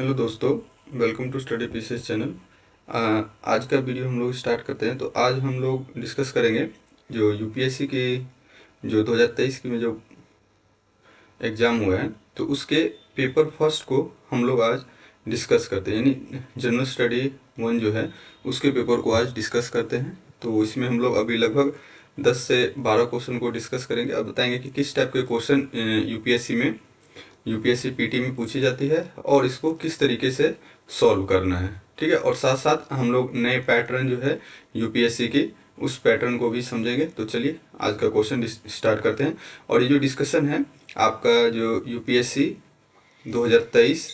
Hello दोस्तों, welcome to study pieces channel. आज का वीडियो हम लोग स्टार्ट करते हैं। तो आज हम लोग डिस्कस करेंगे जो यूपीएससी की जो 2023 की में जो एग्ज़ाम हुआ है, तो उसके पेपर फर्स्ट को हम लोग आज डिस्कस करते हैं। यानी जनरल स्टडी वन जो है उसके पेपर को आज डिस्कस करते हैं। तो इसमें हम लोग अभी लगभग 10 से 12 क्वेश्चन को डिस्कस करेंगे। अब बताएंगे कि किस टाइप के क्वेश्चन यूपीएससी पीटी में पूछी जाती है और इसको किस तरीके से सॉल्व करना है। ठीक है, और साथ साथ हम लोग नए पैटर्न जो है यूपीएससी की उस पैटर्न को भी समझेंगे। तो चलिए आज का क्वेश्चन स्टार्ट करते हैं। और ये जो डिस्कशन है आपका जो यूपीएससी 2023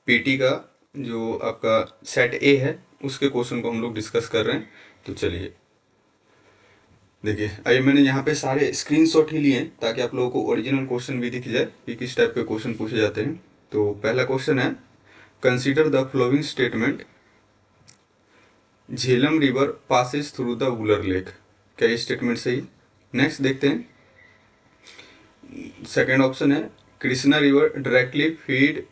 पीटी का जो आपका सेट ए है उसके क्वेश्चन को हम लोग डिस्कस कर रहे हैं। तो चलिए देखिए, अभी मैंने यहाँ पे सारे स्क्रीनशॉट ही लिए हैं ताकि आप लोगों को ओरिजिनल क्वेश्चन भी दिख जाए कि किस टाइप के क्वेश्चन पूछे जाते हैं। तो पहला क्वेश्चन है, consider the following statement, Jhelum river passes through the Wular lake. क्या ये स्टेटमेंट सही? नेक्स्ट देखते हैं, सेकेंड ऑप्शन है, Krishna river directly feed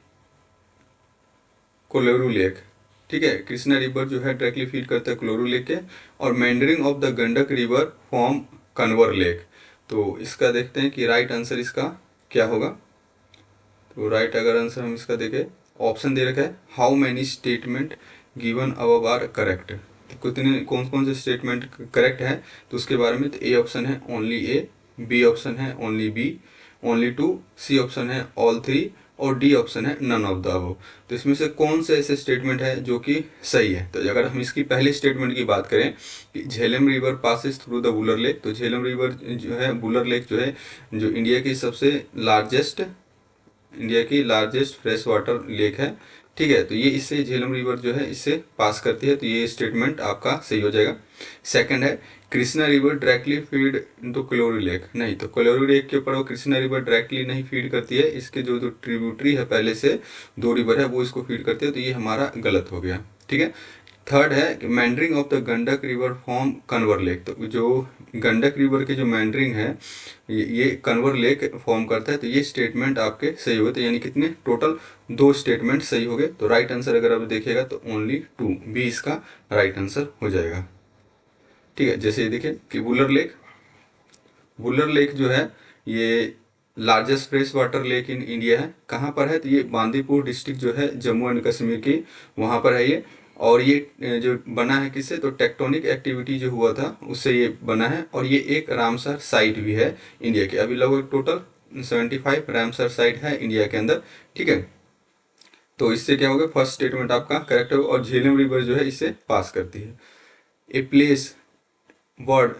Kolleru lake. ठीक है, कृष्णा रिवर जो है डायरेक्टली फीड करता है कोलोरू लेक के। और meandering of the Gandak river form Kanwar lake. तो इसका देखते हैं कि राइट आंसर इसका क्या होगा। तो राइट अगर आंसर हम इसका देखें, ऑप्शन दे रखा है how many statement given above are correct. कितने कौन कौन से स्टेटमेंट करेक्ट है, तो उसके बारे में तो ए ऑप्शन है ओनली ए, बी ऑप्शन है only B, only two, C option है ऑल थ्री और डी ऑप्शन है नन ऑफ द अबव। तो इसमें से कौन से ऐसे स्टेटमेंट है जो कि सही है? तो अगर हम इसकी पहली स्टेटमेंट की बात करें कि Jhelum river passes through the Wular lake, तो झेलम रिवर जो है वुलर लेक जो है जो इंडिया की लार्जेस्ट फ्रेश वाटर लेक है। ठीक है, तो ये इससे झेलम रिवर जो है इससे पास करती है। तो ये स्टेटमेंट आपका सही हो जाएगा। सेकंड है, Krishna river directly feed into Kolleru lake. नहीं, तो कोलोरी लेक के ऊपर वो कृष्णा रिवर डायरेक्टली नहीं फीड करती है, इसके जो जो ट्रिब्यूटरी है पहले से दो रिवर है वो इसको फीड करती है। तो ये हमारा गलत हो गया। ठीक है, थर्ड है meandering of the Gandak river form Kanwar lake. तो जो गंडक रिवर के जो मैंडरिंग है ये कन्वर लेक फॉर्म करता है। तो ये स्टेटमेंट आपके सही हुए। तो यानी कितने टोटल दो स्टेटमेंट सही हो गए। तो राइट आंसर अगर आप देखिएगा तो ओनली टू, बी इसका राइट आंसर हो जाएगा। ठीक है, जैसे ये देखिए कि वुलर लेक जो है ये largest fresh water lake in India है। कहाँ पर है? तो ये बांदीपुर डिस्ट्रिक्ट जो है जम्मू एंड कश्मीर की, वहाँ पर है ये। और ये जो बना है किससे? तो टेक्टोनिक एक्टिविटी जो हुआ था उससे ये बना है। और ये एक रामसर साइट भी है इंडिया के। अभी लगभग टोटल 75 रामसर साइट है इंडिया के अंदर। ठीक है, तो इससे क्या होगा, फर्स्ट स्टेटमेंट आपका करेक्ट होगा। और झेलम रिवर जो है इसे पास करती है। A place word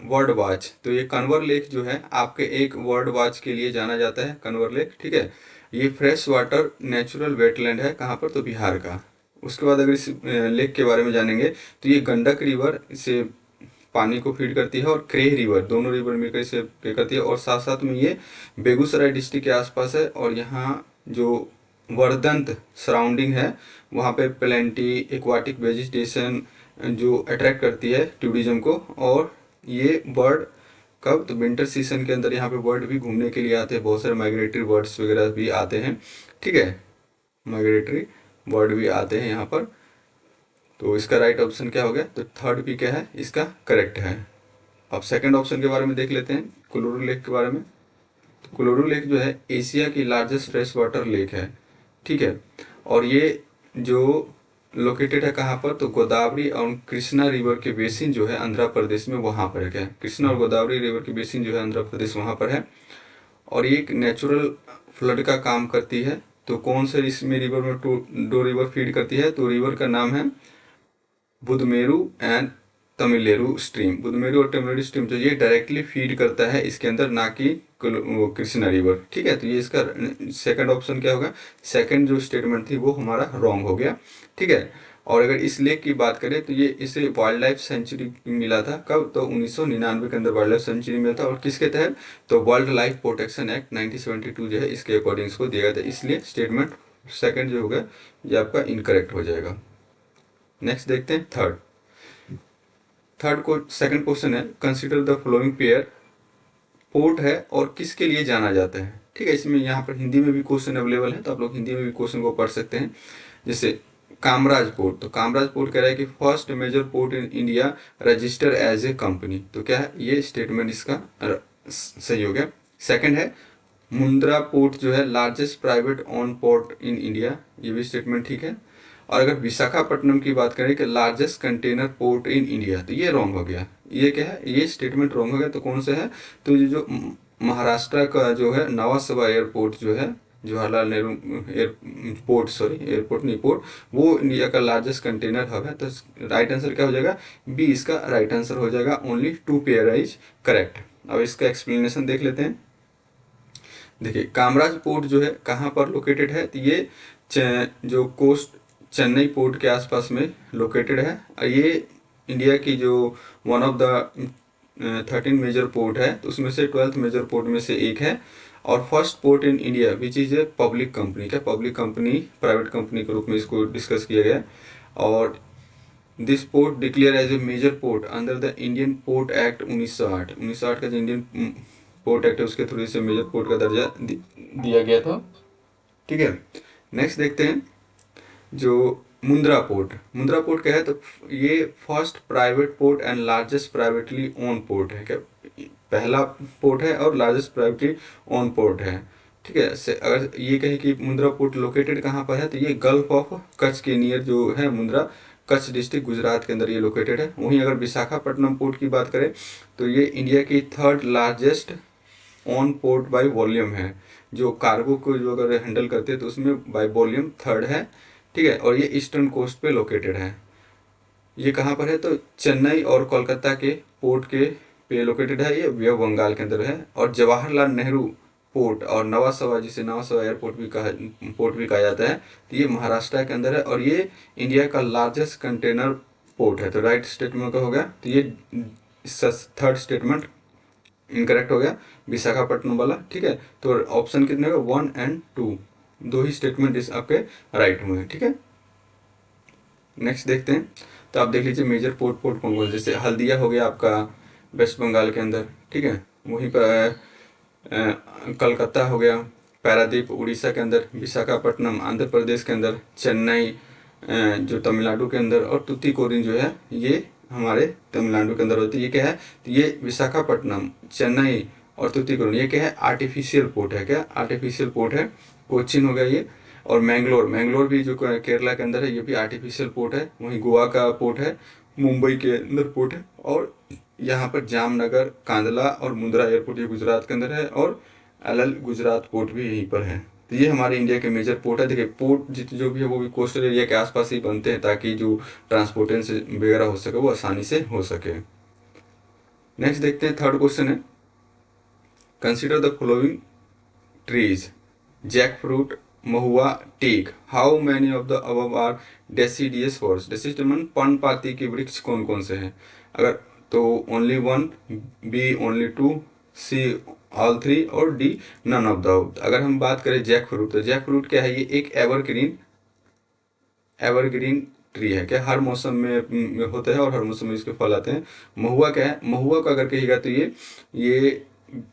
word watch, तो ये कन्वर लेक जो है आपके एक वर्ड वॉच के लिए जाना जाता है, कन्वर लेक। ठीक है, ये फ्रेश वाटर नेचुरल वेटलैंड है। कहाँ पर? तो बिहार का। उसके बाद अगर इस लेक के बारे में जानेंगे तो ये गंडक रिवर इसे पानी को फीड करती है और क्रेह रिवर, दोनों रिवर मिलकर इसे पे करती है। और साथ साथ में ये बेगूसराय डिस्ट्रिक्ट के आसपास है। और यहाँ जो वर्दंत सराउंडिंग है वहाँ पे प्लेंटी एक्वाटिक वेजिटेशन जो अट्रैक्ट करती है टूरिज्म को। और ये बर्ड कब? तो विंटर सीजन के अंदर यहाँ पे बर्ड भी घूमने के लिए आते हैं, बहुत सारे माइग्रेटरी बर्ड्स वगैरह भी आते हैं। ठीक है, माइग्रेटरी बर्ड भी आते हैं यहाँ पर। तो इसका राइट ऑप्शन क्या हो गया? तो थर्ड भी क्या है इसका करेक्ट है। अब सेकंड ऑप्शन के बारे में देख लेते हैं, कोलोरू लेक के बारे में। तो कोलोरू लेक जो है एशिया की लार्जेस्ट फ्रेश वाटर लेक है। ठीक है, और ये जो लोकेटेड है कहाँ पर? तो गोदावरी और कृष्णा रिवर के बेसिन जो है आंध्र प्रदेश में, वहाँ पर है। क्या? कृष्णा और गोदावरी रिवर के बेसिन जो है आंध्र प्रदेश वहाँ पर है। और ये एक नेचुरल फ्लड का काम करती है। तो कौन से इसमें रिवर में दो रिवर फीड करती है? तो रिवर का नाम है बुधमेरु एंड तमिलेरु स्ट्रीम। बुधमेरु और तमिलेरु स्ट्रीम जो ये डायरेक्टली फीड करता है इसके अंदर, ना कि कृष्णा रिवर। ठीक है, तो ये इसका सेकंड ऑप्शन क्या होगा? सेकंड जो स्टेटमेंट थी वो हमारा रॉन्ग हो गया। ठीक है, और अगर इस लेक की बात करें तो ये इसे वाइल्ड लाइफ सेंचुरी मिला था। कब? तो 1999 के अंदर वाइल्ड लाइफ सेंचुरी मिला था। और किसके तहत? तो वर्ल्ड लाइफ प्रोटेक्शन एक्ट 1972 जो है इसके अकॉर्डिंग इसको दिया गया था। इसलिए स्टेटमेंट सेकंड जो होगा ये आपका इनकरेक्ट हो जाएगा। नेक्स्ट देखते हैं थर्ड को सेकंड क्वेश्चन है, consider the following pair. Port है और किसके लिए जाना जाता है? ठीक है। इसमें यहाँ पर हिंदी में भी क्वेश्चन अवेलेबल है, तो आप लोग हिंदी में भी क्वेश्चन को पढ़ सकते हैं। जैसे कामराज पोर्ट, तो कामराज पोर्ट कह रहा है कि first major port in India register as a company, तो क्या है ये स्टेटमेंट इसका सही हो गया। सेकंड है मुंद्रा पोर्ट जो है largest private own port in India, ये भी स्टेटमेंट ठीक है। और अगर विशाखापट्टनम की बात करें कि largest container port in India, तो ये रॉन्ग हो गया। ये क्या है, ये स्टेटमेंट रॉन्ग हो गया। तो कौन सा है, तो ये जो महाराष्ट्र का जो है नवा सवा एयरपोर्ट जो है, Jawaharlal Nehru airport, sorry airport नहीं पोर्ट, वो इंडिया का लार्जेस्ट कंटेनर हब है। तो राइट आंसर क्या हो जाएगा, बी इसका राइट आंसर हो जाएगा। Only 2 pair is correct. अब इसका एक्सप्लेनेशन देख लेते हैं। देखिए कामराज पोर्ट जो है कहाँ पर लोकेटेड है, तो ये जो कोस्ट चेन्नई पोर्ट के आसपास में लोकेटेड है। और ये इंडिया की जो one of the 13 major port है, तो उसमें से 12th मेजर पोर्ट में से एक है। और first port in India which is a public company, क्या पब्लिक कंपनी प्राइवेट कंपनी के रूप में इसको डिस्कस किया गया। और this port declare as a major port under the Indian port act 1908। 1908 का जो इंडियन पोर्ट एक्ट है उसके थ्रू इसे मेजर पोर्ट का दर्जा दिया गया था। ठीक है, नेक्स्ट देखते हैं जो मुंद्रा पोर्ट। मुंद्रा पोर्ट क्या है, तो ये first private port and largest privately own port है। क्या पहला पोर्ट है और लार्जेस्ट प्राइवेटली ओन पोर्ट है। ठीक है, अगर ये कहें कि मुंद्रा पोर्ट लोकेटेड कहाँ पर है, तो ये गल्फ ऑफ कच्छ के नियर जो है मुंद्रा, कच्छ डिस्ट्रिक्ट गुजरात के अंदर ये लोकेटेड है। वहीं अगर विशाखापट्टनम पोर्ट की बात करें तो ये इंडिया की 3rd largest on port by volume है। जो कार्गो को जो अगर हैंडल करते हैं तो उसमें बाय वॉल्यूम 3rd है। ठीक है, और ये ईस्टर्न कोस्ट पे लोकेटेड है। ये कहाँ पर है, तो चेन्नई और कोलकाता के पोर्ट के पे लोकेटेड है। ये वे ऑफ बंगाल के अंदर है। और जवाहरलाल नेहरू पोर्ट और नवा सवा, जिसे नवा सवा एयरपोर्ट भी कहा जाता है, तो ये महाराष्ट्र के अंदर है। और ये इंडिया का लार्जेस्ट कंटेनर पोर्ट है। तो राइट स्टेटमेंट का हो गया। तो ये 3rd स्टेटमेंट इनकरेक्ट हो गया, विशाखापट्टनम वाला। ठीक है, तो ऑप्शन कितने होगा, 1 और 2, दो ही स्टेटमेंट इस आपके राइट हुए हैं। ठीक है, नेक्स्ट देखते हैं। तो आप देख लीजिए मेजर पोर्ट कौन कौन, जैसे हल्दिया हो गया आपका वेस्ट बंगाल के अंदर। ठीक है, वहीं पर कलकत्ता हो गया, पारादीप उड़ीसा के अंदर, विशाखापट्टनम आंध्र प्रदेश के अंदर, चेन्नई जो तमिलनाडु के अंदर, और तूतीकोरिन जो है ये हमारे तमिलनाडु के अंदर होती है। ये क्या है, तो ये विशाखापट्टनम, चेन्नई और तूतीकोरिन ये क्या है, आर्टिफिशियल पोर्ट है। क्या आर्टिफिशियल पोर्ट है। कोचिन हो गया ये। और मैंगलोर भी जो केरला के अंदर है, ये भी आर्टिफिशियल पोर्ट है। वहीं गोवा का पोर्ट है, मुंबई के अंदर पोर्ट है। और यहाँ पर जामनगर, कांदला और मुंद्रा एयरपोर्ट ये गुजरात के अंदर है। और एलएल गुजरात पोर्ट भी यहीं पर है। तो ये हमारे इंडिया के मेजर पोर्ट है। देखिए पोर्ट जो भी है वो भी कोस्टल एरिया के आसपास ही बनते हैं, ताकि जो ट्रांसपोर्टेशन वगैरह हो सके वो आसानी से हो सके। नेक्स्ट देखते हैं, 3rd क्वेश्चन है, consider the following trees, jackfruit, mahua, teak, how many of the above are deciduous forest. Deciduous पर्णपाती के वृक्ष कौन कौन से हैं, अगर तो only 1, B only 2, C all 3 और डी नन ऑफ द। अगर हम बात करें जैक फ्रूट, तो जैक फ्रूट क्या है, ये एक एवरग्रीन ट्री है। क्या हर मौसम में होता है और हर मौसम में इसके फल आते हैं। महुआ क्या है, महुआ का अगर कहिएगा तो ये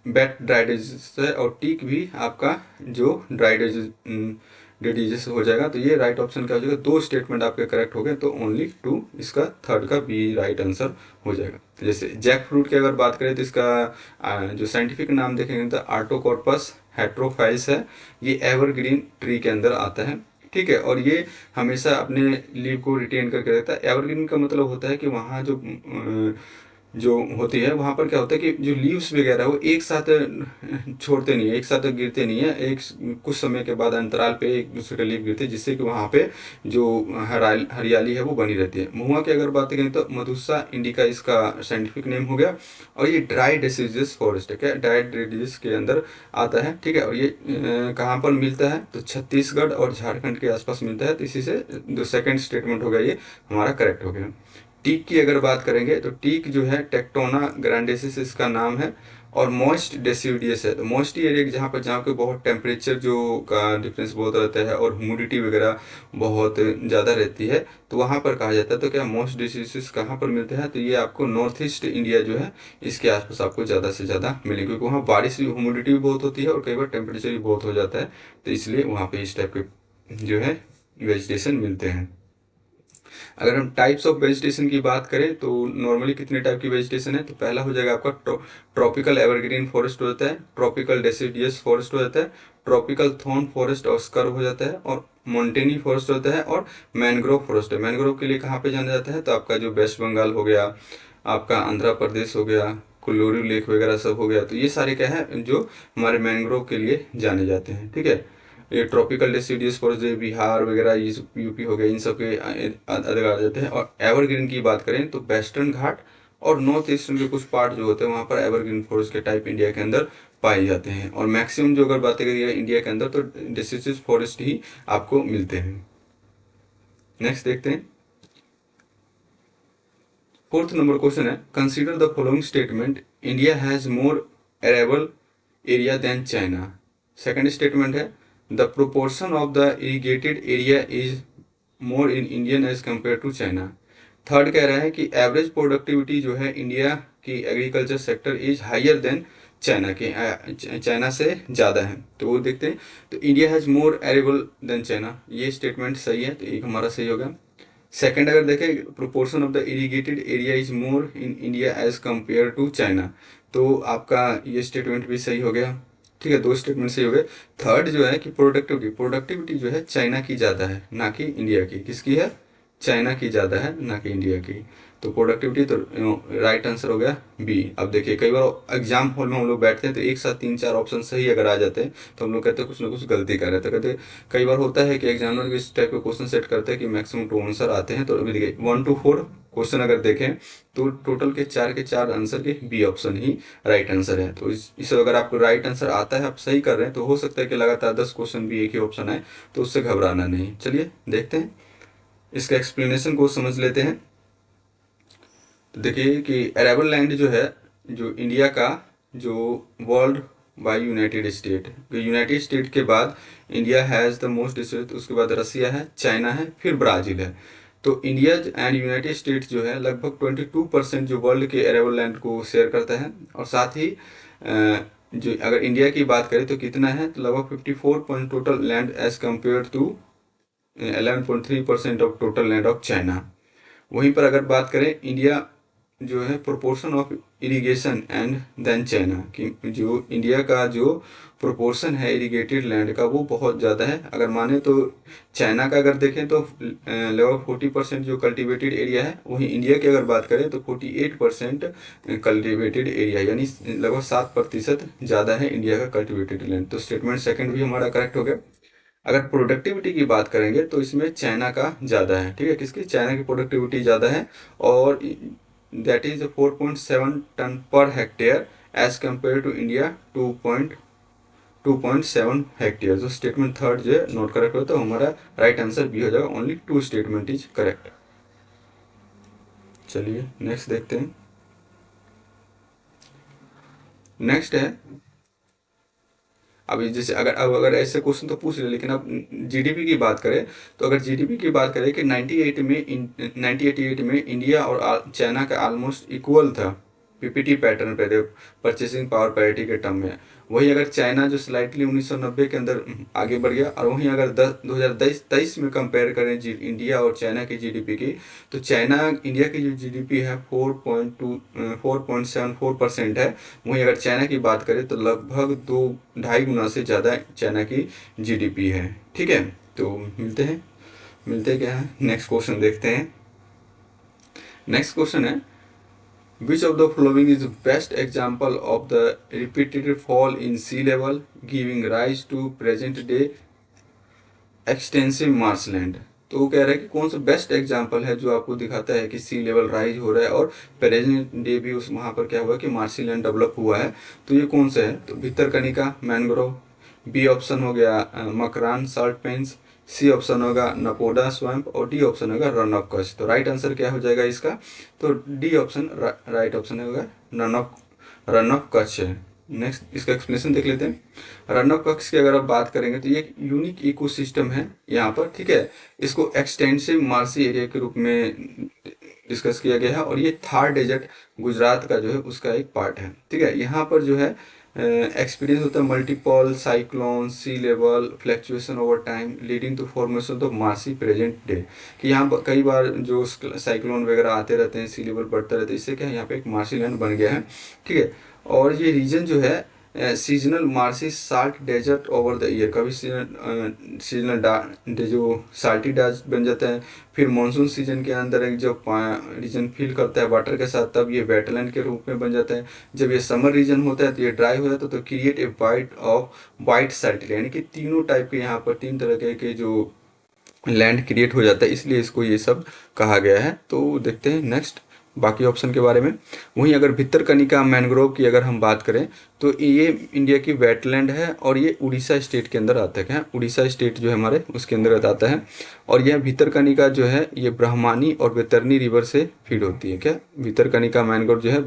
बेट ड्राई डिजीज है। और टीक भी आपका जो ड्राई डिजीज हो जाएगा। तो ये राइट ऑप्शन क्या हो जाएगा, 2 स्टेटमेंट आपके करेक्ट हो गए, तो ओनली 2 इसका 3rd का बी राइट आंसर हो जाएगा। जैसे जैक फ्रूट की अगर बात करें तो इसका जो साइंटिफिक नाम देखेंगे तो आर्टोकॉर्पस हेट्रोफाइस है। ये एवरग्रीन ट्री के अंदर आता है। ठीक है, और ये हमेशा अपने लीव को रिटेन करके रखता है। एवरग्रीन का मतलब होता है कि वहाँ जो होती है वहाँ पर क्या होता है कि जो लीव्स वगैरह वो एक साथ छोड़ते नहीं है, एक साथ गिरते नहीं है। एक कुछ समय के बाद अंतराल पे एक दूसरे का लीव गिरते हैं, जिससे कि वहाँ पे जो हरियाली है वो बनी रहती है। महुआ की अगर बात करें तो मधुसा इंडिका इसका साइंटिफिक नेम हो गया। और ये ड्राई डिसीजेस फॉरेस्ट है। क्या ड्राई डिसीज के अंदर आता है। ठीक है, और ये कहाँ पर मिलता है, तो छत्तीसगढ़ और झारखंड के आसपास मिलता है। तो इसी से जो 2nd स्टेटमेंट हो गया ये हमारा करेक्ट हो गया। टीक की अगर बात करेंगे तो टीक जो है टेक्टोना ग्रैंडेसिस इसका नाम है। और मॉइस्ट डेसिडियस है। तो मॉइस्ट एरिया जहाँ पे बहुत टेम्परेचर जो का डिफरेंस बहुत रहता है और ह्यूमिडिटी वगैरह बहुत ज़्यादा रहती है, तो वहाँ पर कहा जाता है। तो क्या मॉइस्ट डेसिडियस कहाँ पर मिलते हैं? तो ये आपको नॉर्थ ईस्ट इंडिया जो है इसके आसपास आपको ज़्यादा से ज़्यादा मिलेंगे, क्योंकि वहाँ बारिश भी, ह्यूमिडिटी भी बहुत होती है और कई बार टेम्परेचर भी बहुत हो जाता है, तो इसलिए वहाँ पे इस टाइप के जो है वेजिटेशन मिलते हैं। अगर हम टाइप्स ऑफ वेजिटेशन की बात करें तो नॉर्मली कितने टाइप की वेजिटेशन है? तो पहला हो जाएगा आपका ट्रॉपिकल एवरग्रीन फॉरेस्ट हो जाता है, ट्रॉपिकल डेसिडियस फॉरेस्ट हो जाता है, ट्रॉपिकल थॉर्न फॉरेस्ट और स्कर्व हो जाता है, और मोन्टेनी फॉरेस्ट होता है, और मैनग्रोव फॉरेस्ट है। मैनग्रोव के लिए कहाँ पे जाना जाता है? तो आपका जो वेस्ट बंगाल हो गया, आपका आंध्र प्रदेश हो गया, कुल्लूरू लेक वगैरह सब हो गया, तो ये सारे क्या है जो हमारे मैनग्रोव के लिए जाने जाते हैं। ठीक है, ये ट्रॉपिकल डेसिडियस फॉरेस्ट जो बिहार वगैरह, ये यूपी हो गया, इन सब के अंदर आ जाते हैं। और एवरग्रीन की बात करें तो वेस्टर्न घाट और नॉर्थ ईस्टर्न के कुछ पार्ट जो होते हैं वहाँ पर एवरग्रीन फॉरेस्ट के टाइप इंडिया के अंदर पाए जाते हैं। और मैक्सिमम जो अगर बातें करिए इंडिया के अंदर तो डेसिडियस फॉरेस्ट ही आपको मिलते हैं। नेक्स्ट देखते हैं, फोर्थ नंबर क्वेश्चन है, consider the following statement, India has more arable area than China. Second statement है, the proportion of the irrigated area is more in Indian as compare to China. Third कह रहा है कि average productivity जो है India की agriculture sector is higher than China के, China से ज़्यादा है। तो वो देखते हैं, तो India has more arable than China, ये स्टेटमेंट सही है, तो एक हमारा सही होगा। सेकंड अगर देखें, proportion of the irrigated area is more in India as compare to China, तो आपका ये स्टेटमेंट भी सही हो गया। ठीक है, दो स्टेटमेंट सही हो गए। थर्ड जो है कि प्रोडक्टिविटी, प्रोडक्टिविटी जो है चाइना की ज़्यादा है ना कि इंडिया की। किसकी है? चाइना की ज़्यादा है ना कि इंडिया की। तो प्रोडक्टिविटी तो राइट आंसर हो गया बी। अब देखिए कई बार एग्जाम हॉल में हम लोग बैठते हैं तो एक साथ तीन चार ऑप्शन सही अगर आ जाते हैं तो हम लोग कहते हैं कुछ ना कुछ गलती कर रहे हैं। तो कहते कई बार होता है कि एग्जामिनर भी इस टाइप के क्वेश्चन सेट करते हैं कि मैक्सिमम टू आंसर आते हैं। तो अभी देखिए 1 to 4 क्वेश्चन अगर देखें तो टोटल के चार आंसर के बी ऑप्शन ही राइट आंसर है। तो इस अगर आपको राइट आंसर आता है, आप सही कर रहे हैं, तो हो सकता है कि लगातार 10 क्वेश्चन भी एक ही ऑप्शन आए, तो उससे घबराना नहीं। चलिए देखते हैं, इसका एक्सप्लेनेशन को समझ लेते हैं। तो देखिए कि अरेबल लैंड जो है, जो इंडिया का जो world by United state, United state के बाद India has the most district, उसके बाद रसिया है, चाइना है, फिर ब्राज़ील है। तो इंडिया एंड यूनाइटेड स्टेट जो है लगभग 22% जो वर्ल्ड के अरेबल लैंड को शेयर करता है। और साथ ही जो अगर इंडिया की बात करें तो कितना है, तो लगभग 54 total land as compare to 11.3% of total land of China. वहीं पर अगर बात करें इंडिया जो है proportion of irrigation and then China, कि जो इंडिया का जो प्रोपोर्शन है इरिगेटेड लैंड का वो बहुत ज़्यादा है। अगर माने तो चाइना का अगर देखें तो लगभग 40% जो कल्टीवेटेड एरिया है, वहीं इंडिया की अगर बात करें तो 48% कल्टीवेटेड एरिया, यानी लगभग 7% ज़्यादा है इंडिया का कल्टीवेटेड लैंड। तो स्टेटमेंट सेकंड भी हमारा करेक्ट हो गया। अगर प्रोडक्टिविटी की बात करेंगे तो इसमें चाइना का ज़्यादा है। ठीक है, किसकी? चाइना की प्रोडक्टिविटी ज़्यादा है, और that is 4.7 tonne per hectare as compare to India 2.7 hectare. जो स्टेटमेंट थर्ड जो है नोट करेक्ट हो, तो हमारा राइट आंसर बी हो जाएगा। Only 2 statement is correct. चलिए नेक्स्ट देखते हैं। नेक्स्ट है, अभी जैसे अगर ऐसे क्वेश्चन तो पूछ ले, लेकिन अब जीडीपी की बात करें तो अगर जीडीपी की बात करें कि 1988 में इंडिया और चाइना का ऑलमोस्ट इक्वल था पीपीटी पैटर्न पे, परचेसिंग पावर पैरिटी के टर्म में। वही अगर चाइना जो स्लाइटली 1990 के अंदर आगे बढ़ गया, और वहीं अगर 2023 में कंपेयर करें इंडिया और चाइना की जीडीपी की, तो चाइना इंडिया की जो जीडीपी है 4.74% है। वहीं अगर चाइना की बात करें तो लगभग 2-2.5 गुना से ज़्यादा चाइना की जीडीपी है। ठीक है, तो मिलते क्या है, नेक्स्ट क्वेश्चन देखते हैं। नेक्स्ट क्वेश्चन है, which of the following is the best example of the repeated fall in sea level giving rise to present day extensive marshland। तो वो कह रहा है कि कौन सा बेस्ट एग्जाम्पल है जो आपको दिखाता है कि सी लेवल राइज हो रहा है और प्रेजेंट डे भी उस वहाँ पर क्या हुआ कि मार्शी लैंड डेवलप हुआ है। तो ये कौन सा है? तो भितरकनिका मैनग्रोव, बी ऑप्शन हो गया Makran salt pans, C option होगा नपोडा स्वैम्प, और डी ऑप्शन होगा रन ऑफ कच्छ। तो राइट आंसर क्या हो जाएगा इसका? तो डी ऑप्शन राइट ऑप्शन होगा, रन ऑफ कच्छ है। नेक्स्ट इसका एक्सप्लेनेशन देख लेते हैं। रन ऑफ कच्छ की अगर आप बात करेंगे तो ये एक यूनिक इकोसिस्टम है यहाँ पर, ठीक है। इसको एक्सटेंसिव मार्सी एरिया के रूप में डिस्कस किया गया है और ये थार डेजर्ट गुजरात का जो है उसका एक पार्ट है, ठीक है। यहाँ पर जो है एक्सपीरियंस होता है multiple cyclone, sea level fluctuation over time leading to formation of marshy present day, कि यहाँ पर कई बार जो साइक्लोन वगैरह आते रहते हैं, सी लेवल बढ़ता रहता है, इससे क्या है यहाँ पे एक मार्सी लैंड बन गया है, ठीक है। और ये रीजन जो है seasonal marshy salt desert over the year, कभी सीजनल जो साल्टी डेजर्ट बन जाता है, फिर मानसून सीजन के अंदर एक जो रीजन फिल करता है वाटर के साथ, तब ये वेटलैंड के रूप में बन जाता है। जब ये समर रीजन होता है तो ये ड्राई हो जाता है, तो create a white of white salty, यानी कि तीनों टाइप के यहाँ पर तीन तरह के जो लैंड क्रिएट हो जाता है, इसलिए इसको ये सब कहा गया है। तो देखते हैं नेक्स्ट बाकी ऑप्शन के बारे में। वहीं अगर भितरकनिका मैंग्रोव की अगर हम बात करें तो ये इंडिया की वेटलैंड है और ये उड़ीसा स्टेट के अंदर आता है। क्या उड़ीसा स्टेट जो है हमारे उसके अंदर आता है। और यह भितरकनिका जो है ये ब्रह्मानी और बैतरनी रिवर से फीड होती है। क्या भितरकनिका मैंग्रोव जो है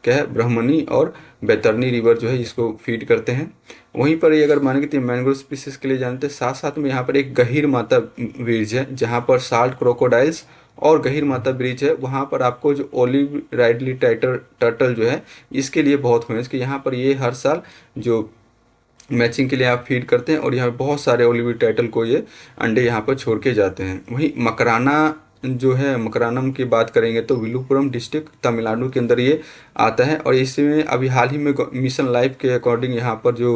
क्या है ब्रह्मणी और बैतरनी रिवर जो है इसको फीड करते हैं। वहीं पर ये अगर माने कि मैंग्रोव स्पीसीज के लिए जानते हैं, साथ साथ में यहाँ पर एक गहीर माता ब्रिज है जहाँ पर साल्ट क्रोकोडाइल्स और गहीर माता ब्रिज है। वहाँ पर आपको जो ओलिव राइडली टर्टल जो है इसके लिए बहुत फेमस, कि यहाँ पर ये हर साल जो मैचिंग के लिए आप फीड करते हैं और यहाँ बहुत सारे ओलिव टर्टल को ये अंडे यहाँ पर छोड़ के जाते हैं। वहीं मकराना जो है, मकरानम की बात करेंगे तो विलुपुरम डिस्ट्रिक्ट तमिलनाडु के अंदर ये आता है। और इसमें अभी हाल ही में मिशन लाइफ के अकॉर्डिंग यहाँ पर जो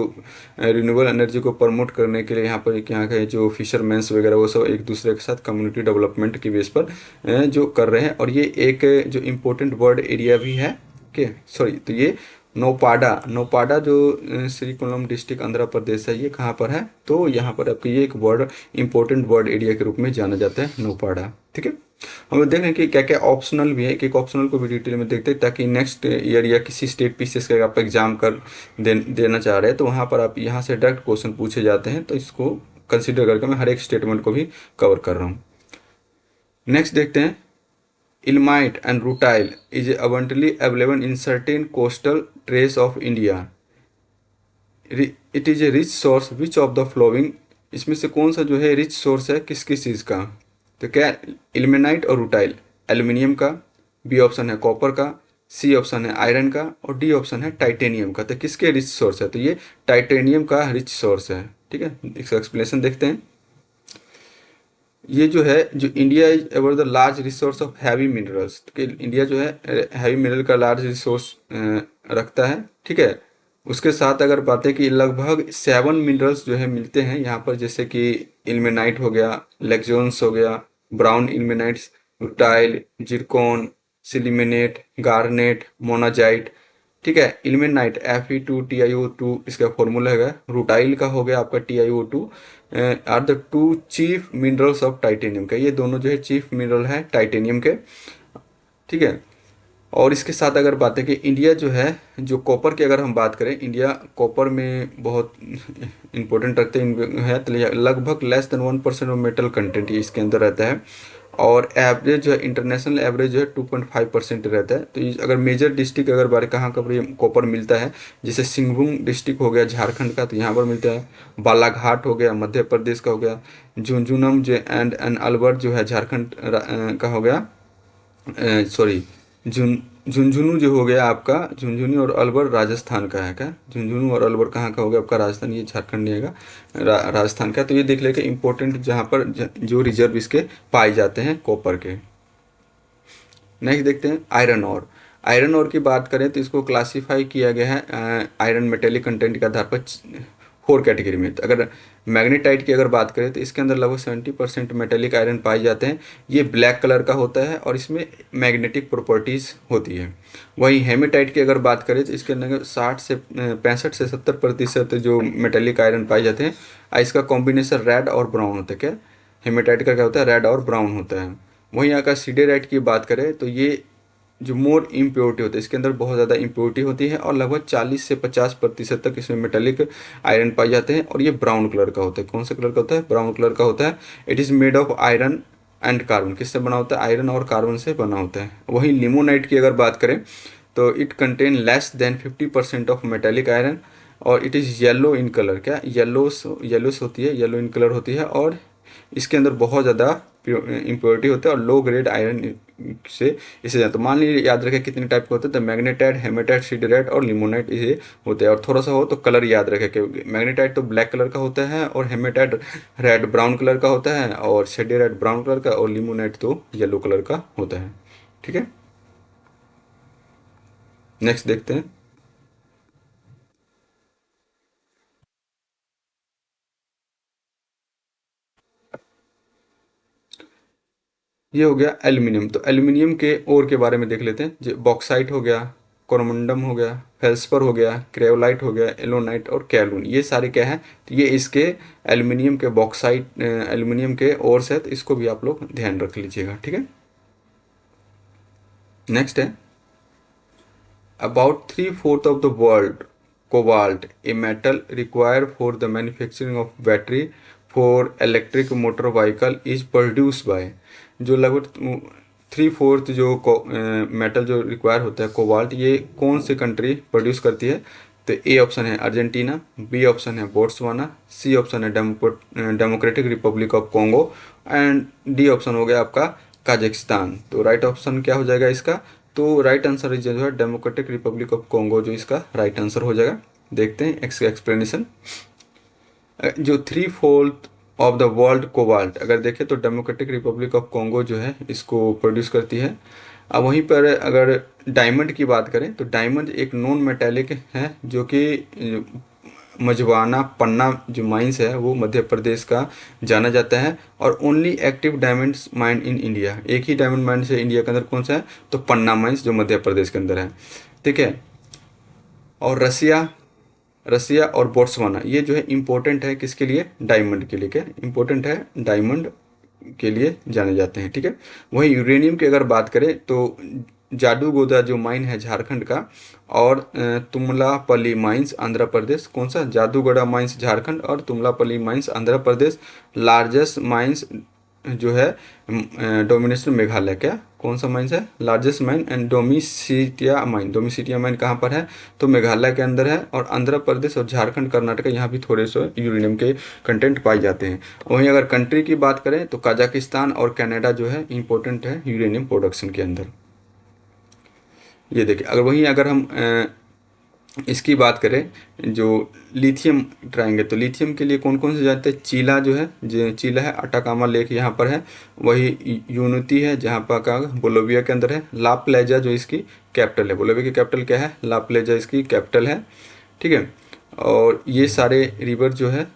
रिन्यूएबल एनर्जी को प्रमोट करने के लिए यहाँ पर यहाँ के जो फिशरमैन्स वगैरह वो सब एक दूसरे के साथ कम्युनिटी डेवलपमेंट की बेस पर जो कर रहे हैं। और ये एक जो इम्पोर्टेंट बर्ड एरिया भी है, ओके सॉरी, तो ये नौपाडा जो श्रीकुलम डिस्ट्रिक्ट आंध्र प्रदेश है, ये कहाँ पर है, तो यहाँ पर आपकी ये एक बर्ड इंपॉर्टेंट बर्ड एरिया के रूप में जाना जाता है नौपाडा, ठीक है। हम लोग देख रहे हैं कि क्या क्या ऑप्शनल भी है, एक ऑप्शनल को भी डिटेल में देखते हैं ताकि नेक्स्ट ईयर या किसी स्टेट पीसीएस का आप एग्जाम देना चाह रहे हैं तो वहाँ पर आप यहाँ से डायरेक्ट क्वेश्चन पूछे जाते हैं, तो इसको कंसिडर करके मैं हर एक स्टेटमेंट को भी कवर कर रहा हूँ। नेक्स्ट देखते हैं, ilmenite and rutile is abundantly available in certain coastal traces of India. It is a rich source which of the following, इसमें से कौन सा जो है रिच सोर्स है किस किस चीज़ का, तो क्या इल्मेनाइट और रूटाइल एल्यूमिनियम का, बी ऑप्शन है कॉपर का, सी ऑप्शन है आयरन का और डी ऑप्शन है टाइटेनियम का। तो किसके रिच सोर्स है, तो ये टाइटेनियम का रिच सोर्स है, ठीक है। इसका एक्सप्लेनेशन देखते हैं। ये जो है जो India is ever the large resource of heavy minerals, कि इंडिया जो है हैवी मिनरल का लार्ज रिसोर्स रखता है, ठीक है। उसके साथ अगर बातें कि लगभग 7 मिनरल्स जो है मिलते हैं यहाँ पर, जैसे कि इल्मेनाइट हो गया, लेक्जोन्स हो गया, brown ilmenites, rutile, zircon, sillimanite, garnet, monazite, ठीक है। इल्मेनाइट Fe2TiO2 इसका फॉर्मूला है। रूटाइल का हो गया आपका TiO2 are the two chief minerals of titanium का, ये दोनों जो है चीफ मिनरल है टाइटेनियम के, ठीक है। और इसके साथ अगर बात है कि इंडिया जो है जो कॉपर की अगर हम बात करें, इंडिया कॉपर में बहुत इंपॉर्टेंट रखते हैं, तो लगभग less than 1% of metal content इसके अंदर रहता है। और एवरेज जो है इंटरनेशनल एवरेज जो है 2.5% रहता है। तो अगर मेजर डिस्ट्रिक्ट अगर बारे कहाँ पर कॉपर मिलता है, जैसे सिंहभूम डिस्ट्रिक्ट हो गया झारखंड का, तो यहाँ पर मिलता है। बालाघाट हो गया मध्य प्रदेश का हो गया, झुंझुनम जो एंड अलवर जो है झारखंड का हो गया, सॉरी झुंझुनू जो हो गया आपका, झुंझुनू और अलवर राजस्थान का है। क्या झुंझुनू और अलवर कहाँ का हो गया आपका, राजस्थान, ये झारखंड नहीं आएगा, राजस्थान का। तो ये देख लेके इंपॉर्टेंट जहाँ पर जो रिजर्व इसके पाए जाते हैं कॉपर के। नेक्स्ट देखते हैं आयरन और। आयरन और की बात करें तो इसको क्लासीफाई किया गया है आयरन मेटेलिक कंटेंट के आधार पर 4 कैटेगरी में। तो अगर मैग्नेटाइट की अगर बात करें तो इसके अंदर लगभग 70% मेटेलिक आयरन पाए जाते हैं। ये ब्लैक कलर का होता है और इसमें मैग्नेटिक प्रॉपर्टीज़ होती है। वहीं हेमेटाइट की अगर बात करें तो इसके अंदर 65 से 70% जो मेटेलिक आयरन पाए जाते हैं, इसका कॉम्बिनेशन रेड और ब्राउन होता है। क्या हेमेटाइट का क्या होता है, रेड और ब्राउन होता है। वहीं अगर सिडेराइट की बात करें तो ये जो मोर इम्प्योरिटी होती है, इसके अंदर बहुत ज़्यादा इम्प्योरिटी होती है और लगभग 40 से 50% तक इसमें मेटेलिक आयरन पाए जाते हैं। और ये ब्राउन कलर का होता है। कौन सा कलर का होता है, ब्राउन कलर का होता है। It is made of iron and carbon, किससे बना होता है, आयरन और कार्बन से बना होता है। वहीं लिमोनाइट की अगर बात करें तो it contain less than 50% of metallic iron, और it is yellow in colour, क्या येलोस होती है, येलो इन कलर होती है, और इसके अंदर बहुत ज़्यादा इम्प्योरिटी होता है और लो ग्रेड आयरन से इसे जाता है। मान लीजिए, याद रखें कितने टाइप के होते हैं, तो मैग्नेटाइट, हेमेटाइट, सिडराइट और लिमोनाइट इसे होते हैं। और थोड़ा सा हो तो कलर याद रखें कि मैग्नेटाइट तो ब्लैक कलर का होता है, और हेमेटाइट रेड ब्राउन कलर का होता है, और सिडराइट ब्राउन कलर का, और लिमोनाइट तो येलो कलर का होता है। ठीक है, नेक्स्ट देखते हैं। ये हो गया एल्यूमिनियम। तो एल्यूमिनियम के ओर के बारे में देख लेते हैं। जो बॉक्साइट हो गया, कोरमंडम हो गया, फेल्सपर हो गया, क्रेओलाइट हो गया, एलोनाइट और कैलून, ये सारे क्या है, तो ये इसके एल्यूमिनियम के बॉक्साइट, एल्यूमिनियम के ओर्स है, तो इसको भी आप लोग ध्यान रख लीजिएगा। ठीक है, नेक्स्ट है about 3/4 of the world cobalt, a metal required for the manufacturing of battery for electric motor vehicle is produce by. जो लगभग 3/4 जो मेटल जो रिक्वायर होता है कोबाल्ट, ये कौन सी कंट्री प्रोड्यूस करती है, तो ए ऑप्शन है अर्जेंटीना, बी ऑप्शन है बोट्सवाना, सी ऑप्शन है democratic Republic of Congo, and D option हो गया आपका काजाकिस्तान। तो राइट ऑप्शन क्या हो जाएगा इसका, तो राइट आंसर जो है डेमोक्रेटिक रिपब्लिक ऑफ कॉन्गो जो इसका राइट आंसर हो जाएगा। देखते हैं इसका एक्सप्लेनेशन। जो 3/4 ऑफ द वर्ल्ड कोबाल्ट अगर देखें तो डेमोक्रेटिक रिपब्लिक ऑफ कॉन्गो जो है इसको प्रोड्यूस करती है। अब वहीं पर अगर डायमंड की बात करें तो डायमंड एक नॉन मेटेलिक है, जो कि मजवाना पन्ना जो माइंस है वो मध्य प्रदेश का जाना जाता है। और only active diamond mine in India, एक ही डायमंड माइंस है इंडिया के अंदर, कौन सा है, तो पन्ना माइंस जो मध्य प्रदेश के अंदर है। ठीक है, और रसिया, रसिया और बोट्सवाना ये जो है इम्पोर्टेंट है किसके लिए, डायमंड के लिए, क्या इम्पोर्टेंट है, डायमंड के लिए जाने जाते हैं। ठीक है, वहीं यूरेनियम की अगर बात करें तो जादूगोदा जो माइन है झारखंड का, और तुमलापल्ली माइंस आंध्र प्रदेश, कौन सा, जादूगोड़ा माइंस झारखंड और Tummalapalle mines Andhra Pradesh. Largest mines जो है डोमिनेशन मेघालय, क्या कौन सा माइंस है, largest mine and Domiasiat mine, Domiasiat mine कहाँ पर है, तो मेघालय के अंदर है। और आंध्र प्रदेश और झारखंड कर्नाटक यहाँ भी थोड़े से यूरेनियम के कंटेंट पाए जाते हैं। वहीं अगर कंट्री की बात करें तो कजाकिस्तान और कनाडा जो है इंपॉर्टेंट है यूरेनियम प्रोडक्शन के अंदर। ये देखिए, अगर वहीं अगर हम इसकी बात करें जो लिथियम ट्राएंगे, तो लिथियम के लिए कौन कौन से जाते हैं, चीला जो है, जो चीला है, अटाकामा लेक यहाँ पर है, वही यूनिटी है जहाँ पर का बोलोविया के अंदर है, ला प्लेजा जो इसकी कैपिटल है, बोलोविया की कैपिटल क्या है, ला प्लेजा इसकी कैपिटल है। ठीक है, और ये सारे रिवर जो है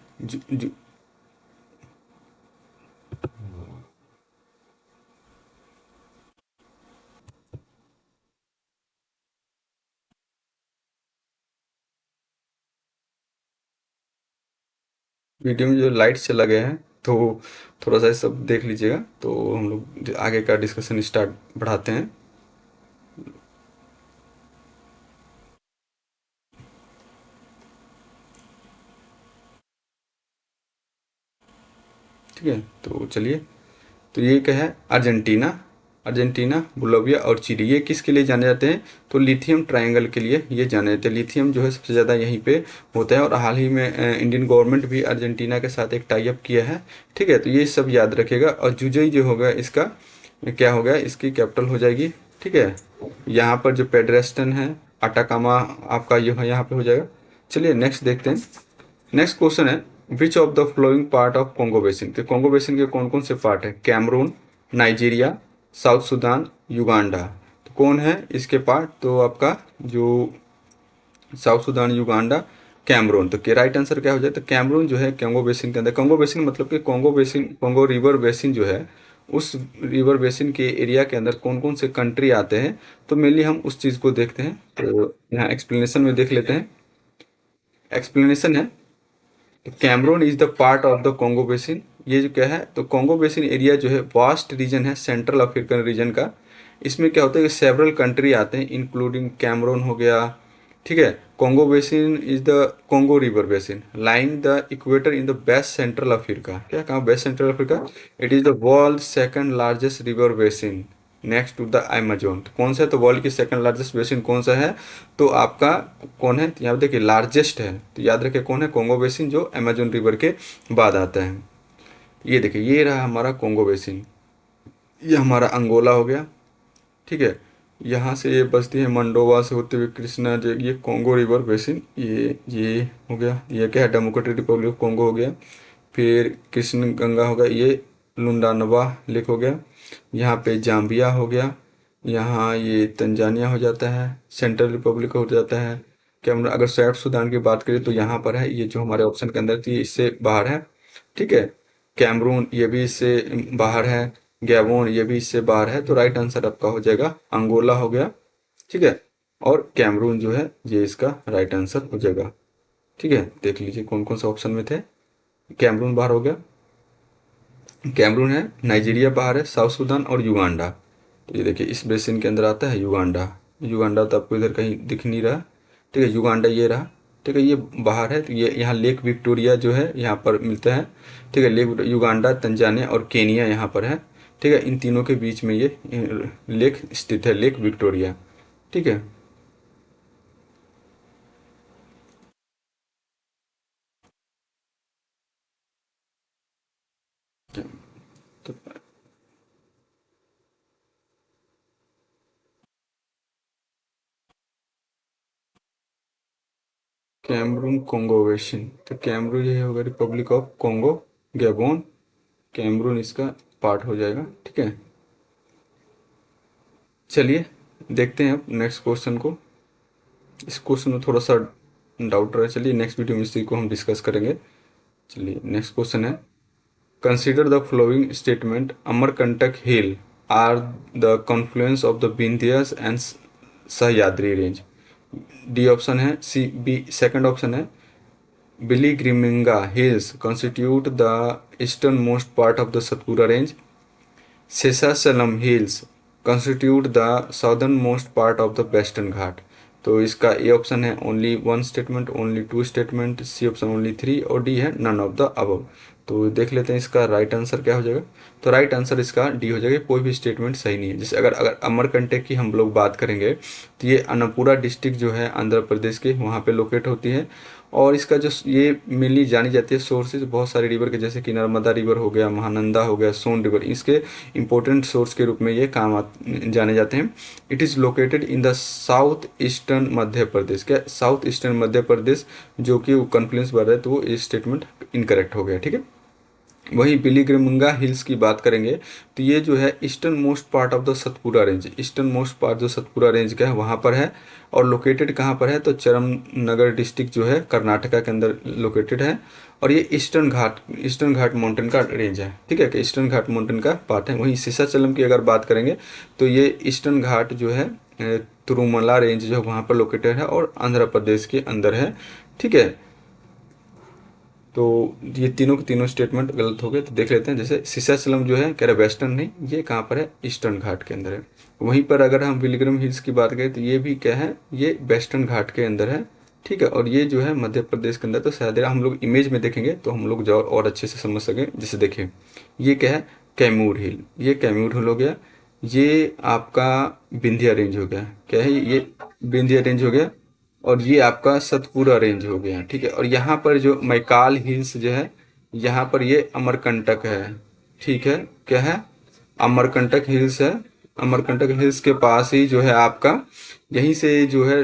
वीडियो में जो लाइट्स चला गया है, तो थोड़ा सा ये सब देख लीजिएगा, तो हम लोग आगे का डिस्कशन स्टार्ट बढ़ाते हैं। ठीक है, तो चलिए, तो ये क्या है, अर्जेंटीना, अर्जेंटीना, बोलिविया और चिली, ये किसके लिए जाने जाते हैं, तो लिथियम ट्रायंगल के लिए ये जाने जाते हैं। लिथियम जो है सबसे ज़्यादा यहीं पे होता है, और हाल ही में इंडियन गवर्नमेंट भी अर्जेंटीना के साथ एक टाई अप किया है। ठीक है, तो ये सब याद रखेगा। और जुजई जो होगा इसका क्या होगा, इसकी कैपिटल हो जाएगी। ठीक है, यहाँ पर जो पेड्रेस्टन है, अटाकामा आपका ये यहाँ पे हो जाएगा। चलिए नेक्स्ट देखते हैं। Next question is which of the flowing part of Congo basin, तो कॉन्गो बेसिन के कौन कौन से पार्ट है, Cameroon, Nigeria, South Sudan, Uganda, तो कौन है इसके पार्ट, तो आपका जो साउथ सुडान, युगांडा, कैमरून, तो के राइट आंसर क्या हो जाए, तो कैमरून जो है कॉन्गो बेसिन के अंदर, कॉन्गो बेसिन मतलब कि Congo basin, Congo river basin जो है, उस रिवर बेसिन के एरिया के अंदर कौन कौन से कंट्री आते हैं, तो मेनली हम उस चीज़ को देखते हैं। तो यहाँ एक्सप्लेनेशन में देख लेते हैं। एक्सप्लेनेशन है Cameroon is the part of the Congo basin. ये जो क्या है, तो कॉन्गो बेसिन एरिया जो है वास्ट रीजन है, सेंट्रल अफ्रीकन रीजन का। इसमें क्या होता है कि सेवरल कंट्री आते हैं इंक्लूडिंग कैमरून हो गया। ठीक है, Congo basin is the Congo river basin lying the equator in the west central Africa, क्या कहा, west central Africa. It is the world second largest river basin next to the Amazon. तो कौन सा है? तो वर्ल्ड की second largest basin कौन सा है? तो आपका कौन है? तो यहाँ पे देखिए लार्जेस्ट है, तो याद रखिए कौन है? कोंगो बेसिन, जो अमेजोन रिवर के बाद आता है। ये देखिए, ये रहा हमारा कोंगो बेसिन, ये हमारा अंगोला हो गया, ठीक है। यहाँ से ये बसती है मंडोवा से होते हुए कृष्णा, जो ये कोंगो रिवर बेसिन, ये हो गया। ये क्या है? डेमोक्रेटिक रिपब्लिक ऑफ कोंगो हो गया। फिर कृष्ण गंगा हो गया, ये लुंडानवा लेक हो गया। यहाँ पे जाम्बिया हो गया, यहाँ ये तंजानिया हो जाता है, सेंट्रल रिपब्लिक हो जाता है। क्या हम अगर साउथ सूडान की बात करें तो यहाँ पर है, ये जो हमारे ऑप्शन के अंदर थी इससे बाहर है, ठीक है। कैमरून ये भी इससे बाहर है, गैबोन ये भी इससे बाहर है। तो राइट आंसर आपका हो जाएगा अंगोला हो गया, ठीक है। और कैमरून जो है ये इसका राइट आंसर हो जाएगा, ठीक है। देख लीजिए कौन कौन सा ऑप्शन में थे। कैमरून बाहर हो गया, कैमरून है, नाइजीरिया बाहर है, साउथ सूडान और युगांडा। तो ये देखिए इस बेसिन के अंदर आता है युगांडा। युगांडा तो आपको इधर कहीं दिख नहीं रहा, ठीक है। युगांडा ये रहा, ठीक है, ये बाहर है। तो ये यहाँ लेक विक्टोरिया जो है यहाँ पर मिलता है, ठीक है। लेक युगांडा, तंजानिया और केनिया यहाँ पर है, ठीक है। इन तीनों के बीच में ये लेक स्थित है, लेक विक्टोरिया, ठीक है। तो कैमरून कोंगो बेसिन, तो कैमरून ये होगा republic of Congo, Gabon, Cameroon इसका पार्ट हो जाएगा, ठीक है। चलिए देखते हैं अब नेक्स्ट क्वेश्चन को। इस क्वेश्चन में थोड़ा सा डाउट रहा है, चलिए नेक्स्ट वीडियो में इसी को हम डिस्कस करेंगे। चलिए नेक्स्ट क्वेश्चन है, consider the following statement, Amarkantak hill are the Confluence of the Vindhyas and Sahyadri range. D option है, सी बी सेकंड ऑप्शन है, बिलीग्रिमिंगा hills constitute the eastern most part of the Satpura range, सेसाचलम hills constitute the southernmost part of the western घाट। तो इसका ए option है only one statement, only two statement, C option only three और D है none of the above. तो देख लेते हैं इसका राइट आंसर क्या हो जाएगा। तो राइट आंसर इसका डी हो जाएगा, कोई भी स्टेटमेंट सही नहीं है। जैसे अगर अगर अमरकंटक की हम लोग बात करेंगे तो ये अन्नपूरा डिस्ट्रिक्ट जो है आंध्र प्रदेश के वहाँ पे लोकेट होती है। और इसका जो ये मेनली जानी जाती है सोर्सेज बहुत सारे रिवर के, जैसे कि नर्मदा रिवर हो गया, महानंदा हो गया, सोन रिवर, इसके इंपॉर्टेंट सोर्स के रूप में ये जाने जाते हैं। It is located in the south eastern Madhya Pradesh. क्या साउथ ईस्टर्न मध्य प्रदेश, जो कि कॉन्फ्लुएंस बढ़ रहा है, तो वो ये स्टेटमेंट इनकरेक्ट हो गया, ठीक है। वहीं बिलीग्रिमंगा हिल्स की बात करेंगे तो ये जो है eastern most part of the Satpura range, eastern most part जो सतपुरा रेंज का है वहाँ पर है। और लोकेटेड कहाँ पर है? तो चरम नगर डिस्ट्रिक्ट जो है कर्नाटका के अंदर लोकेटेड है। और ये ईस्टर्न घाट माउंटेन का रेंज है, ठीक है, कि ईस्टर्न घाट माउंटेन का पार्ट है। वहीं सिसाचलम की अगर बात करेंगे तो ये ईस्टर्न घाट जो है तिरुमला रेंज जो है वहाँ पर लोकेटेड है और आंध्र प्रदेश के अंदर है, ठीक है। तो ये तीनों के तीनों स्टेटमेंट गलत हो गए। तो देख लेते हैं, जैसे सिसाचलम जो है कह रहे वेस्टर्न नहीं, ये कहाँ पर है? ईस्टर्न घाट के अंदर है। वहीं पर अगर हम विलिग्रम हिल्स की बात करें तो ये भी क्या है? ये वेस्टर्न घाट के अंदर है, ठीक है। और ये जो है मध्य प्रदेश के अंदर। तो शायद हम लोग इमेज में देखेंगे तो हम लोग जो और अच्छे से समझ सकें। जैसे देखिए ये क्या है? कैमूर हिल, ये कैमूर हिल हो गया। ये आपका विंध्या रेंज हो गया, क्या है ये? विंध्या रेंज हो गया। और ये आपका सतपुरा रेंज हो गया, ठीक है। और यहाँ पर जो मैकाल हिल्स जो है, यहाँ पर ये अमरकंटक है, ठीक है। क्या है? अमरकंटक हिल्स है। अमरकंटक हिल्स के पास ही जो है आपका, यहीं से जो है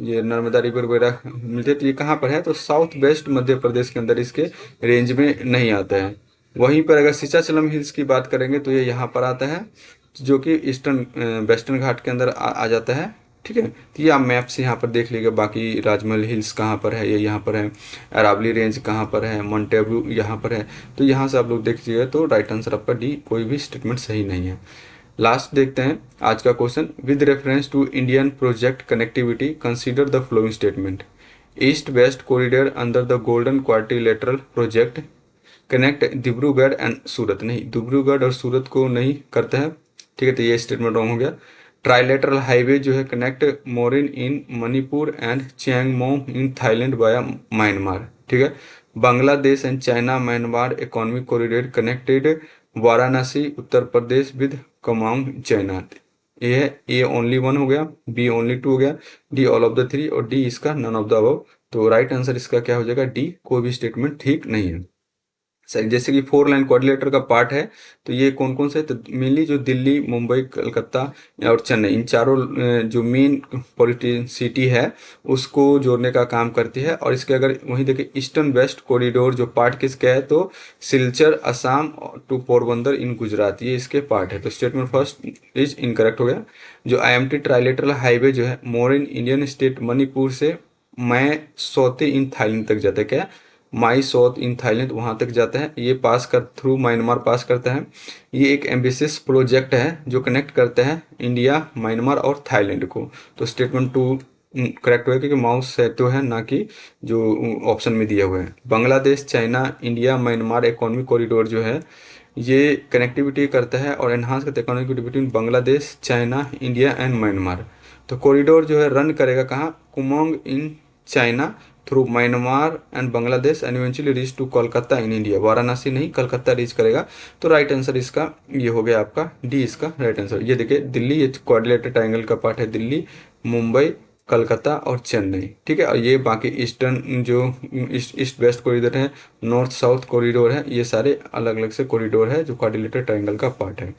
ये नर्मदा रिवर वगैरह मिलते हैं। तो ये कहाँ पर है? तो साउथ वेस्ट मध्य प्रदेश के अंदर इसके रेंज में नहीं आता है। वहीं पर अगर सिचाचलम हिल्स की बात करेंगे तो ये यहाँ पर आता है, जो कि ईस्टर्न वेस्टर्न घाट के अंदर आ जाता है, ठीक है। तो ये आप मैप से यहाँ पर देख लीजिएगा। बाकी राजमहल हिल्स कहाँ पर है? ये यहाँ पर है। अरावली रेंज कहाँ पर है? मोंटेब्रू यहाँ पर है। तो यहाँ से आप लोग देख लीजिएगा। तो राइट आंसर आपका डी, कोई भी स्टेटमेंट सही नहीं है। लास्ट देखते हैं आज का question, with reference to Indian project connectivity consider the following statement. East west corridor under the golden quadrilateral project connect Dibrugarh and Surat. नहीं, डिब्रूगढ़ और सूरत को नहीं करता है, ठीक है। तो ये स्टेटमेंट रॉन्ग हो गया। ट्राइलेटरल हाईवे जो है connect Moreh in Manipur and चियांगमोंग इन थाईलैंड वाया म्यांमार, ठीक है। Bangladesh and China Myanmar economic corridor connected Varanasi Uttar Pradesh with Kunming China. A है ए ओनली वन हो गया, बी ओनली टू हो गया, D all of the three और डी इसका नन ऑफ द अबव। तो राइट आंसर इसका क्या हो जाएगा, डी, कोई भी स्टेटमेंट ठीक नहीं है। सही, जैसे कि 4 लाइन क्वाड्रिलेटर का पार्ट है, तो ये कौन कौन से है, तो मेनली जो दिल्ली, मुंबई, कलकत्ता और चेन्नई, इन चारों जो मेन पॉलिटिक सिटी है उसको जोड़ने का काम करती है। और इसके अगर वहीं देखिए ईस्टर्न वेस्ट कॉरिडोर जो पार्ट किसका है, तो सिलचर असम टू पोरबंदर इन गुजरात, ये इसके पार्ट है। तो स्टेटमेंट फर्स्ट इज इनकरेक्ट हो गया। जो IMT ट्राइलेटरल हाईवे जो है मोर इन इंडियन स्टेट मणिपुर से मैं सौते इन थाईलैंड तक जाता है, क्या, माई साउथ इन थाईलैंड वहाँ तक जाता है, ये पास कर थ्रू म्यांमार पास करता है। ये एक एम्बिशियस प्रोजेक्ट है जो कनेक्ट करता है इंडिया, म्यांमार और थाईलैंड को। तो स्टेटमेंट टू करेक्ट होगा क्योंकि माउस सेतु है, ना कि जो ऑप्शन में दिया हुआ है। Bangladesh, China, India, Myanmar economic corridor जो है ये कनेक्टिविटी करता है और एनहांस करता है connectivity between Bangladesh, China, India and Myanmar. तो कॉरिडोर जो है रन करेगा कहाँ, Kunming in China through Myanmar and Bangladesh and eventually reach to Kolkata in India. Varanasi नहीं, कलकत्ता रीच करेगा। तो राइट आंसर इसका ये हो गया आपका डी, इसका राइट आंसर। ये देखिए दिल्ली, ये क्वाड्रिलेटरल ट्रायंगल का पार्ट है, दिल्ली, मुंबई, कलकत्ता और चेन्नई, ठीक है। और ये बाकी ईस्टर्न जो ईस्ट वेस्ट कॉरिडोर है, नॉर्थ साउथ कॉरिडोर है, ये सारे अलग अलग से कॉरिडोर है जो क्वाड्रिलेटरल ट्रायंगल का पार्ट है।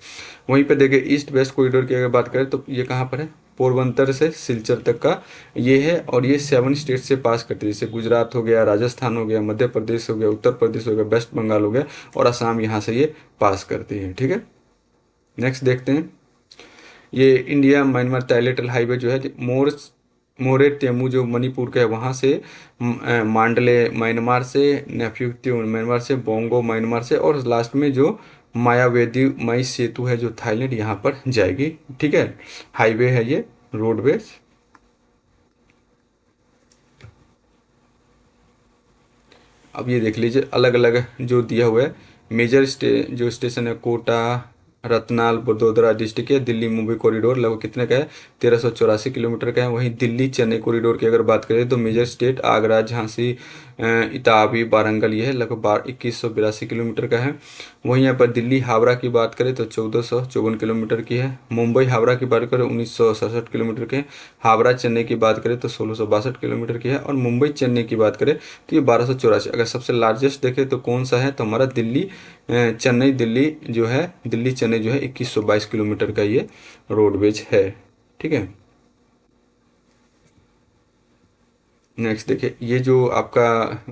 वहीं पे देखिए ईस्ट वेस्ट कॉरिडोर की अगर बात करें तो ये कहाँ पर है, पोरबंदर से सिलचर तक का ये है। और ये 7 स्टेट से पास करती है, जैसे गुजरात हो गया, राजस्थान हो गया, मध्य प्रदेश हो गया, उत्तर प्रदेश हो गया, वेस्ट बंगाल हो गया और असम, यहाँ से ये पास करती है, ठीक है। नेक्स्ट देखते हैं, ये इंडिया म्यांमार ट्राइलेटरल हाईवे जो है मोरे तेमू जो मणिपुर का है वहाँ से, मांडले म्यांमार से, नेफ्युत्यू म्यांमार से, बोंगो म्यांमार से और लास्ट में जो मायावेदी मई सेतु है जो थाईलैंड, यहाँ पर जाएगी, ठीक है। हाईवे है ये, रोडवेज। अब ये देख लीजिए अलग अलग जो दिया हुआ है, मेजर जो स्टेशन है कोटा, रतनाल, वडोदरा डिस्ट्रिक्ट है। दिल्ली मुंबई कॉरिडोर लगभग कितने का है, 1384 किलोमीटर का है। वहीं दिल्ली चेन्नई कॉरिडोर की अगर बात करें तो मेजर स्टेट आगरा, झांसी, इताबी, वारंगल, ये है लगभग 2182 किलोमीटर का है। वहीं यहाँ पर दिल्ली हावड़ा की बात करें तो 1454 किलोमीटर की है। मुंबई हावड़ा की बात करें 1967 किलोमीटर के। हावड़ा चेन्नई की बात करें तो 1662 किलोमीटर की है। और मुंबई चेन्नई की बात करें तो ये 1284। अगर सबसे लार्जेस्ट देखें तो कौन सा है, तो हमारा दिल्ली चेन्नई दिल्ली जो है, दिल्ली चेन्नई जो है 2122 किलोमीटर का ये रोडवेज है, ठीक है। नेक्स्ट देखिए, ये जो आपका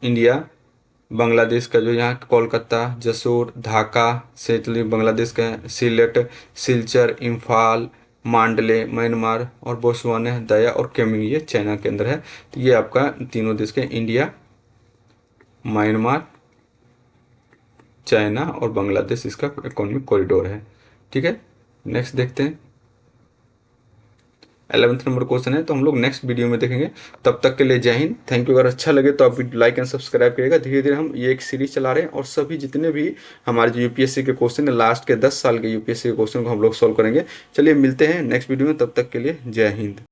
इंडिया बांग्लादेश का जो यहाँ कोलकाता, जसोर, ढाका से चलिए बांग्लादेश का है, सिलेट, सिलचर, इम्फाल, मांडले म्यांमार और बोत्सवाना, दया और केमिंग ये चाइना के अंदर है। तो ये आपका तीनों देश के, इंडिया, म्यांमार, चाइना और बांग्लादेश इसका इकोनॉमिक कॉरिडोर है, ठीक है। नेक्स्ट देखते हैं, 11th नंबर क्वेश्चन है, तो हम लोग नेक्स्ट वीडियो में देखेंगे। तब तक के लिए जय हिंद, थैंक यू। अगर अच्छा लगे तो आप लाइक एंड सब्सक्राइब करिएगा। धीरे धीरे हम ये एक सीरीज चला रहे हैं और सभी जितने भी हमारे जो यूपीएससी के क्वेश्चन है, लास्ट के 10 साल के यूपीएससी के क्वेश्चन को हम लोग सॉल्व करेंगे। चलिए मिलते हैं नेक्स्ट वीडियो में, तब तक के लिए जय हिंद।